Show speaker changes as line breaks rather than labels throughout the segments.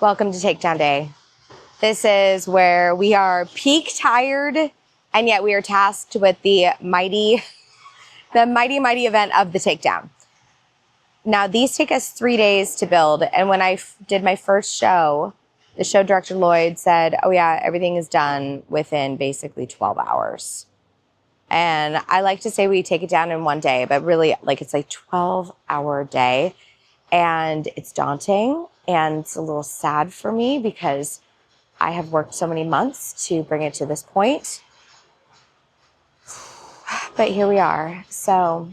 Welcome to Takedown Day. This is where we are peak tired, and yet we are tasked with the mighty event of the takedown. Now, these take us 3 days to build, and when I did my first show, the show director Lloyd said, oh yeah, everything is done within basically 12 hours. And I like to say we take it down in one day, but really, like, it's like 12-hour day, and it's daunting, and it's a little sad for me because I have worked so many months to bring it to this point. But here we are. So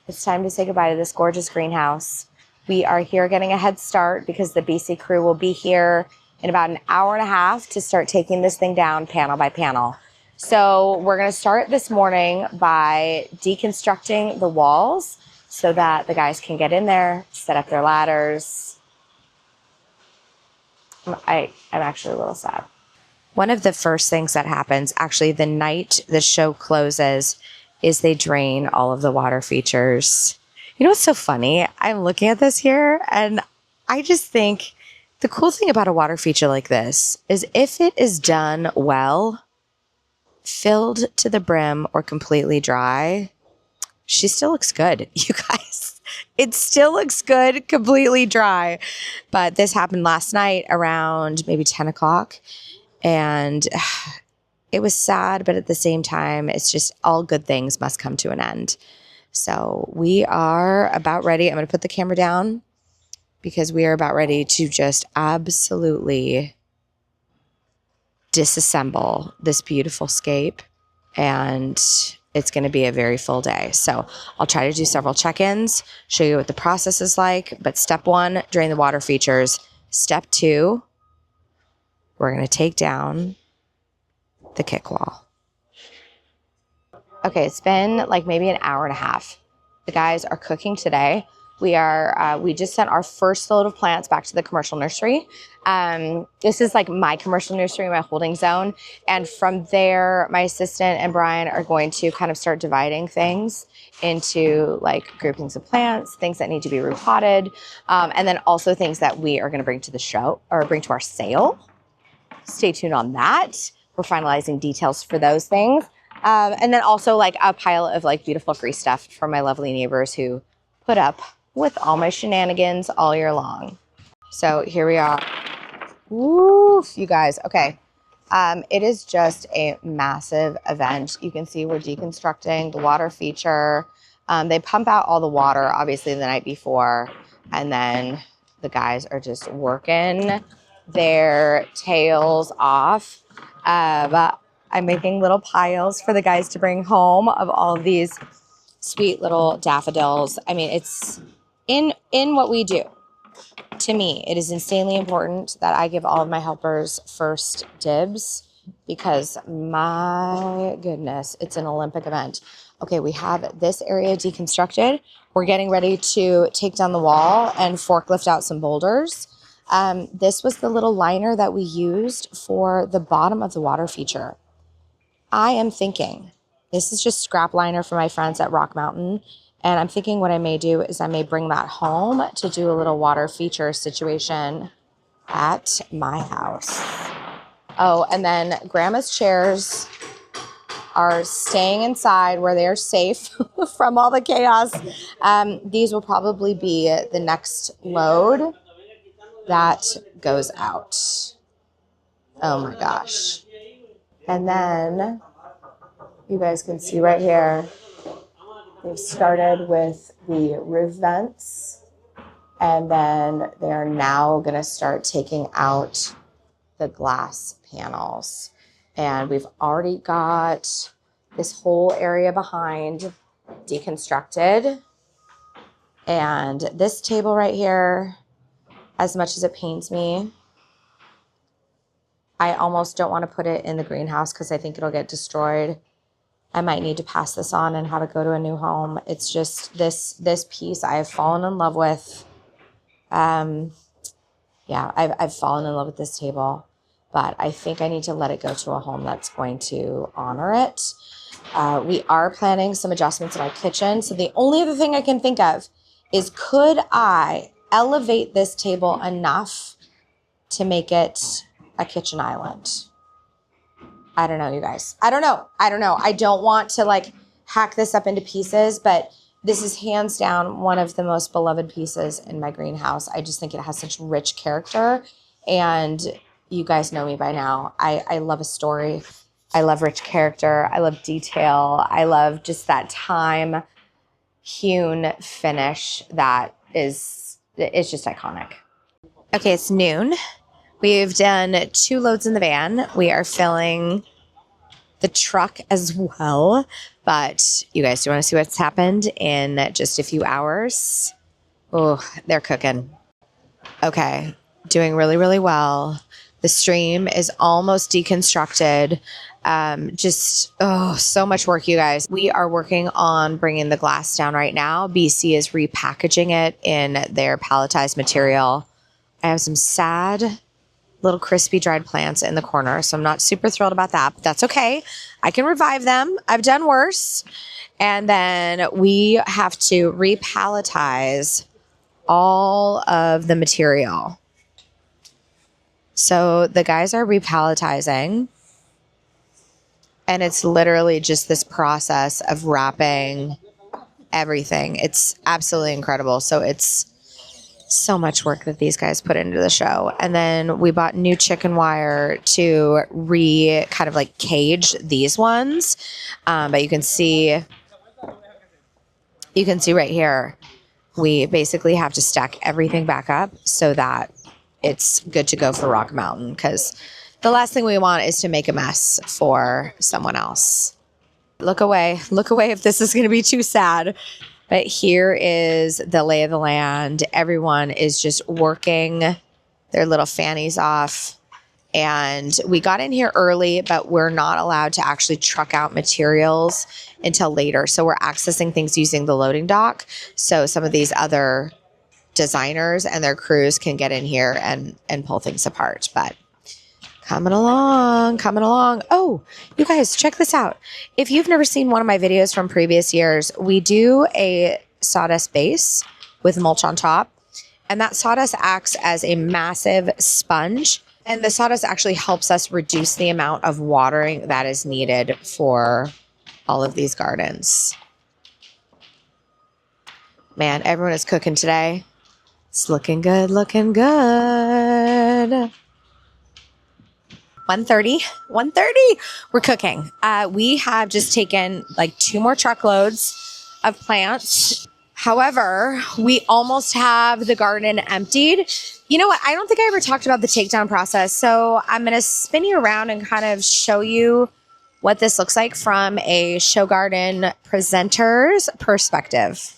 it's time to say goodbye to this gorgeous greenhouse. We are here getting a head start because the BC crew will be here in about an hour and a half to start taking this thing down panel by panel. So we're going to start this morning by deconstructing the walls so that the guys can get in there, set up their ladders. I'm actually a little sad. One of the first things that happens, actually the night the show closes, is they drain all of the water features. You know what's so funny? I'm looking at this here, and I just think the cool thing about a water feature like this is if it is done well, filled to the brim or completely dry, she still looks good, you guys. It still looks good, completely dry. But this happened last night around maybe 10 o'clock. And it was sad, but at the same time, it's just all good things must come to an end. So we are about ready. I'm going to put the camera down because we are about ready to just absolutely disassemble this beautiful scape. And it's going to be a very full day. So I'll try to do several check-ins, show you what the process is like. But step 1, drain the water features. Step 2, we're going to take down the kick wall. Okay, it's been like maybe an hour and a half. The guys are cooking today. We just sent our first load of plants back to the commercial nursery. This is like my commercial nursery, my holding zone. And from there, my assistant and Brian are going to kind of start dividing things into like groupings of plants, things that need to be repotted, and then also things that we are going to bring to the show or bring to our sale. Stay tuned on that. We're finalizing details for those things. And then also like a pile of like beautiful free stuff from my lovely neighbors who put up with all my shenanigans all year long. So here we are. Woo, you guys. Okay. It is just a massive event. You can see we're deconstructing the water feature. They pump out all the water, obviously, the night before. And then the guys are just working their tails off. I'm making little piles for the guys to bring home of all of these sweet little daffodils. I mean, it's in what we do. To me, it is insanely important that I give all of my helpers first dibs because my goodness, it's an Olympic event. Okay, we have this area deconstructed. We're getting ready to take down the wall and forklift out some boulders. This was the little liner that we used for the bottom of the water feature. I am thinking, this is just scrap liner for my friends at Rock Mountain. And I'm thinking what I may do is I may bring that home to do a little water feature situation at my house. Oh, and then Grandma's chairs are staying inside where they are safe from all the chaos. These will probably be the next load that goes out. Oh my gosh. And then you guys can see right here, they've started with the roof vents, and then they are now going to start taking out the glass panels. And we've already got this whole area behind deconstructed. And this table right here, as much as it pains me, I almost don't want to put it in the greenhouse because I think it'll get destroyed. I might need to pass this on and have it go to a new home. It's just this piece I have fallen in love with. Yeah, I've fallen in love with this table, but I think I need to let it go to a home that's going to honor it. We are planning some adjustments in our kitchen. So the only other thing I can think of is, could I elevate this table enough to make it a kitchen island. I don't know, you guys. I don't know. I don't want to like hack this up into pieces, but this is hands down one of the most beloved pieces in my greenhouse. I just think it has such rich character, and you guys know me by now. I love a story. I love rich character. I love detail. I love just that time hewn finish that it's just iconic. Okay, it's noon. We've done 2 loads in the van. We are filling the truck as well. But you guys, do you want to see what's happened in just a few hours? Oh, they're cooking. Okay, doing really, really well. The stream is almost deconstructed. So much work, you guys. We are working on bringing the glass down right now. BC is repackaging it in their palletized material. I have some sad little crispy dried plants in the corner, so I'm not super thrilled about that, but that's okay. I can revive them. I've done worse. And then we have to repalletize all of the material. So the guys are repalletizing, and it's literally just this process of wrapping everything. It's absolutely incredible. So it's so much work that these guys put into the show. And then we bought new chicken wire to kind of like cage these ones. But you can see right here, we basically have to stack everything back up so that it's good to go for Rock Mountain, because the last thing we want is to make a mess for someone else. Look away if this is going to be too sad. But here is the lay of the land. Everyone is just working their little fannies off. And we got in here early, but we're not allowed to actually truck out materials until later. So we're accessing things using the loading dock. So some of these other designers and their crews can get in here and pull things apart. But coming along. Oh, you guys, check this out. If you've never seen one of my videos from previous years, we do a sawdust base with mulch on top. And that sawdust acts as a massive sponge. And the sawdust actually helps us reduce the amount of watering that is needed for all of these gardens. Man, everyone is cooking today. It's looking good. 1:30. We're cooking. We have just taken like 2 more truckloads of plants. However, we almost have the garden emptied. You know what? I don't think I ever talked about the takedown process. So I'm going to spin you around and kind of show you what this looks like from a show garden presenter's perspective.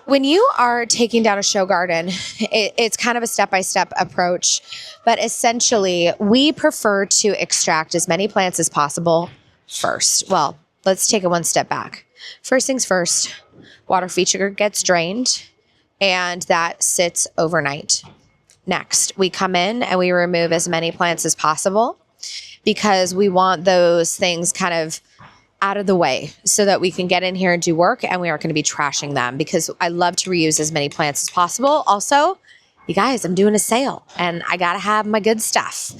When you are taking down a show garden, it's kind of a step-by-step approach, but essentially we prefer to extract as many plants as possible first. Well, let's take it one step back. First things first, water feature gets drained, and that sits overnight. Next, we come in and we remove as many plants as possible because we want those things kind of out of the way so that we can get in here and do work, and we aren't going to be trashing them because I love to reuse as many plants as possible. Also, you guys, I'm doing a sale and I got to have my good stuff.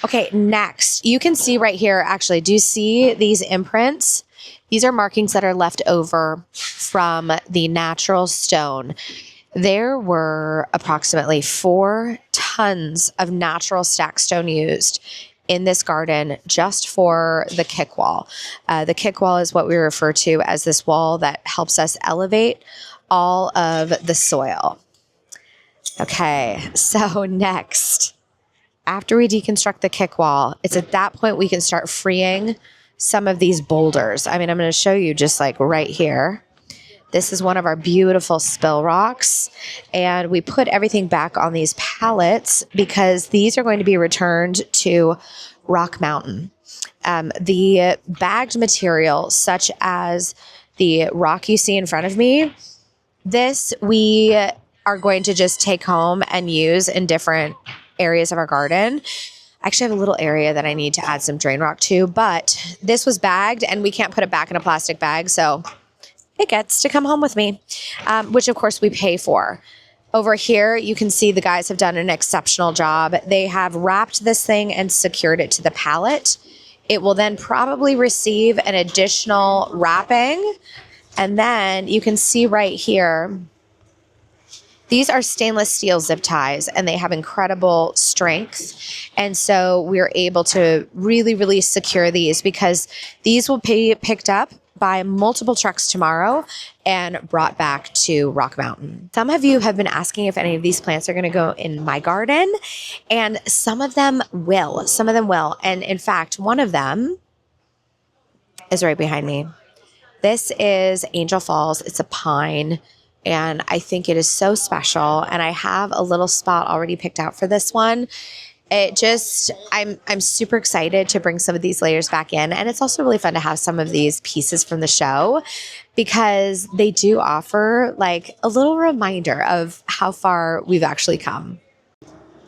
Okay, next, you can see right here, actually, do you see these imprints? These are markings that are left over from the natural stone. There were approximately 4 tons of natural stack stone used in this garden just for the kick wall. The kick wall is what we refer to as this wall that helps us elevate all of the soil. Okay, so next, after we deconstruct the kick wall, it's at that point we can start freeing some of these boulders. I mean, I'm going to show you just like right here. This is one of our beautiful spill rocks, and we put everything back on these pallets because these are going to be returned to Rock Mountain. The bagged material, such as the rock you see in front of me, this we are going to just take home and use in different areas of our garden. I actually have a little area that I need to add some drain rock to, but this was bagged and we can't put it back in a plastic bag, so it gets to come home with me, which of course we pay for. Over here, you can see the guys have done an exceptional job. They have wrapped this thing and secured it to the pallet. It will then probably receive an additional wrapping. And then you can see right here, these are stainless steel zip ties and they have incredible strength. And so we're able to really, really secure these because these will be picked up by multiple trucks tomorrow and brought back to Rock Mountain. Some of you have been asking if any of these plants are going to go in my garden, and some of them will. Some of them will. And in fact, one of them is right behind me. This is Angel Falls. It's a pine, and I think it is so special. And I have a little spot already picked out for this one. I'm super excited to bring some of these layers back in. And it's also really fun to have some of these pieces from the show because they do offer like a little reminder of how far we've actually come.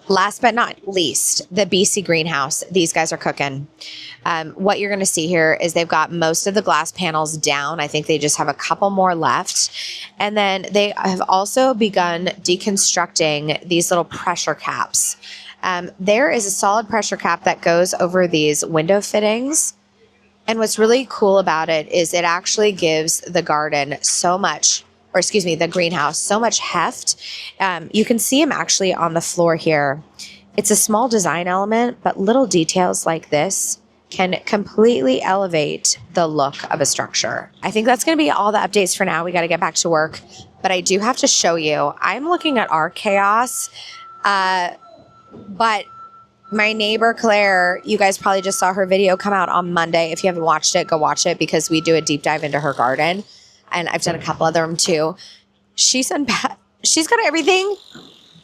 Last but not least, the BC greenhouse. These guys are cooking. What you're going to see here is they've got most of the glass panels down. I think they just have a couple more left. And then they have also begun deconstructing these little pressure caps. There is a solid pressure cap that goes over these window fittings. And what's really cool about it is it actually gives the garden so much, or excuse me, the greenhouse so much heft. You can see them actually on the floor here. It's a small design element, but little details like this can completely elevate the look of a structure. I think that's going to be all the updates for now. We got to get back to work, but I do have to show you. I'm looking at our chaos. But my neighbor, Claire, you guys probably just saw her video come out on Monday. If you haven't watched it, go watch it because we do a deep dive into her garden. And I've done a couple of them too. She's got everything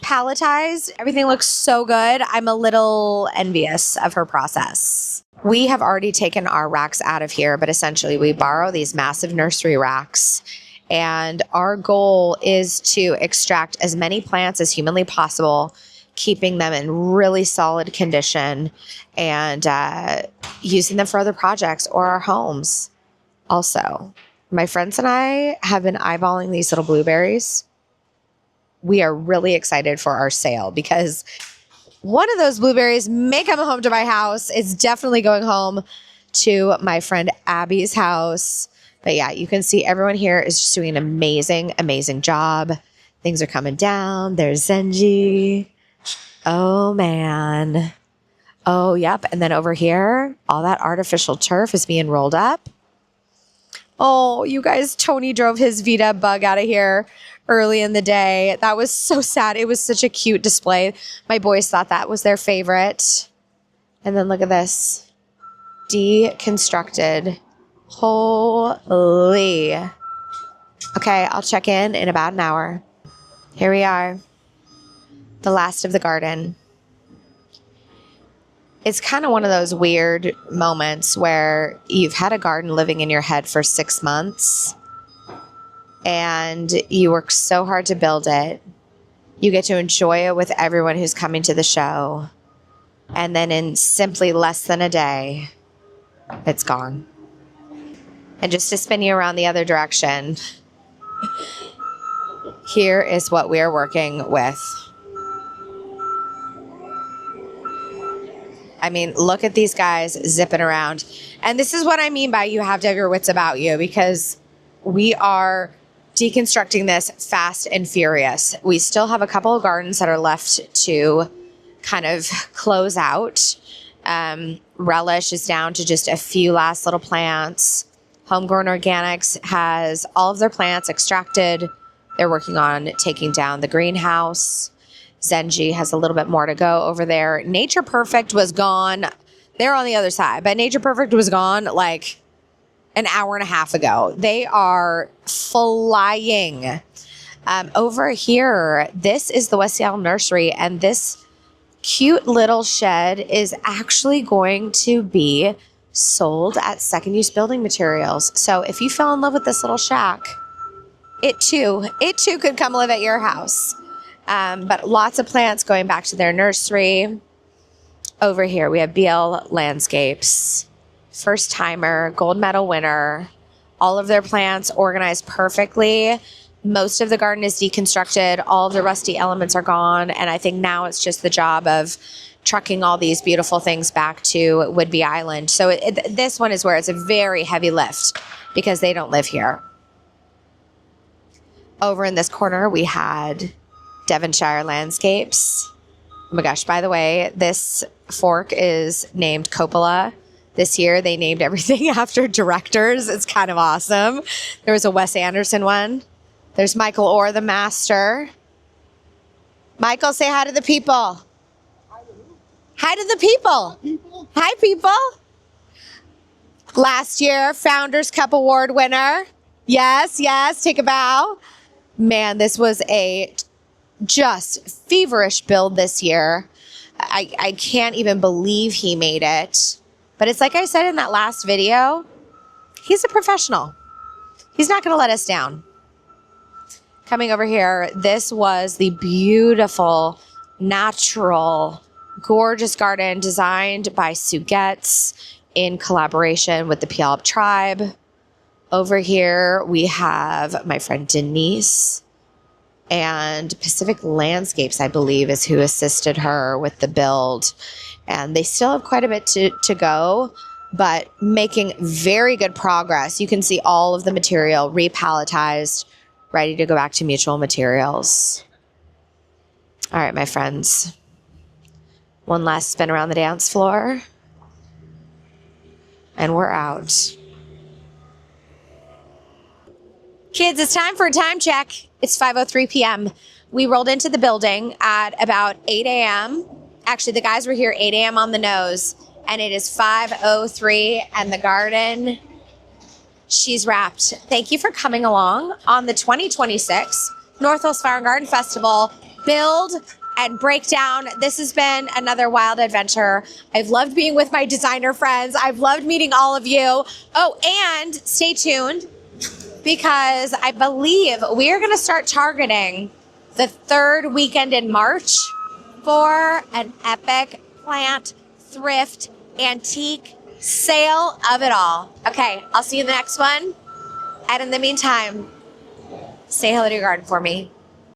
palletized. Everything looks so good. I'm a little envious of her process. We have already taken our racks out of here, but essentially we borrow these massive nursery racks. And our goal is to extract as many plants as humanly possible, keeping them in really solid condition and using them for other projects or our homes. Also, my friends and I have been eyeballing these little blueberries. We are really excited for our sale because one of those blueberries may come home to my house. It's definitely going home to my friend Abby's house. But yeah, you can see everyone here is just doing an amazing, amazing job. Things are coming down. There's Zenji. Oh, man. Oh, yep. And then over here, all that artificial turf is being rolled up. Oh, you guys, Tony drove his Vita bug out of here early in the day. That was so sad. It was such a cute display. My boys thought that was their favorite. And then look at this. Deconstructed. Holy. Okay, I'll check in about an hour. Here we are. The last of the garden. It's kind of one of those weird moments where you've had a garden living in your head for 6 months and you work so hard to build it. You get to enjoy it with everyone who's coming to the show. And then in simply less than a day, it's gone. And just to spin you around the other direction, here is what we are working with. I mean, look at these guys zipping around. And this is what I mean by you have to have your wits about you because we are deconstructing this fast and furious. We still have a couple of gardens that are left to kind of close out. Relish is down to just a few last little plants. Homegrown Organics has all of their plants extracted. They're working on taking down the greenhouse. Zenji has a little bit more to go over there. Nature Perfect was gone. They're on the other side, but Nature Perfect was gone like an hour and a half ago. They are flying. Over here, this is the West Seattle Nursery, and this cute little shed is actually going to be sold at Second Use Building Materials. So if you fell in love with this little shack, it too could come live at your house. But lots of plants going back to their nursery. Over here, we have BL Landscapes, first timer, gold medal winner, all of their plants organized perfectly Most of the garden is deconstructed. All of the rusty elements are gone. And I think now it's just the job of trucking all these beautiful things back to Whidbey Island. So this one is where it's a very heavy lift because they don't live here. Over in this corner, we had Devonshire Landscapes. Oh my gosh, by the way, this fork is named Coppola. This year, they named everything after directors. It's kind of awesome. There was a Wes Anderson one. There's Michael Orr, the master. Michael, say hi to the people. Hi to the people. Hi, people. Last year, Founders Cup Award winner. Yes, yes, take a bow. Man, this was a just feverish build this year. I can't even believe he made it. But it's like I said in that last video, he's a professional. He's not going to let us down. Coming over here, this was the beautiful, natural, gorgeous garden designed by Sue Getz in collaboration with the Puyallup tribe. Over here, we have my friend Denise, and Pacific Landscapes, I believe, is who assisted her with the build. And they still have quite a bit to go, but making very good progress. You can see all of the material repalletized, ready to go back to Mutual Materials. All right, my friends. One last spin around the dance floor. And we're out. Kids, it's time for a time check. It's 5:03 p.m. We rolled into the building at about 8 a.m. Actually, the guys were here 8 a.m. on the nose, and it is 5:03, and the garden, she's wrapped. Thank you for coming along on the 2026 North Hills Fire and Garden Festival build and breakdown. This has been another wild adventure. I've loved being with my designer friends. I've loved meeting all of you. Oh, and stay tuned, because I believe we are going to start targeting the third weekend in March for an epic plant, thrift, antique sale of it all. Okay, I'll see you in the next one. And in the meantime, say hello to your garden for me.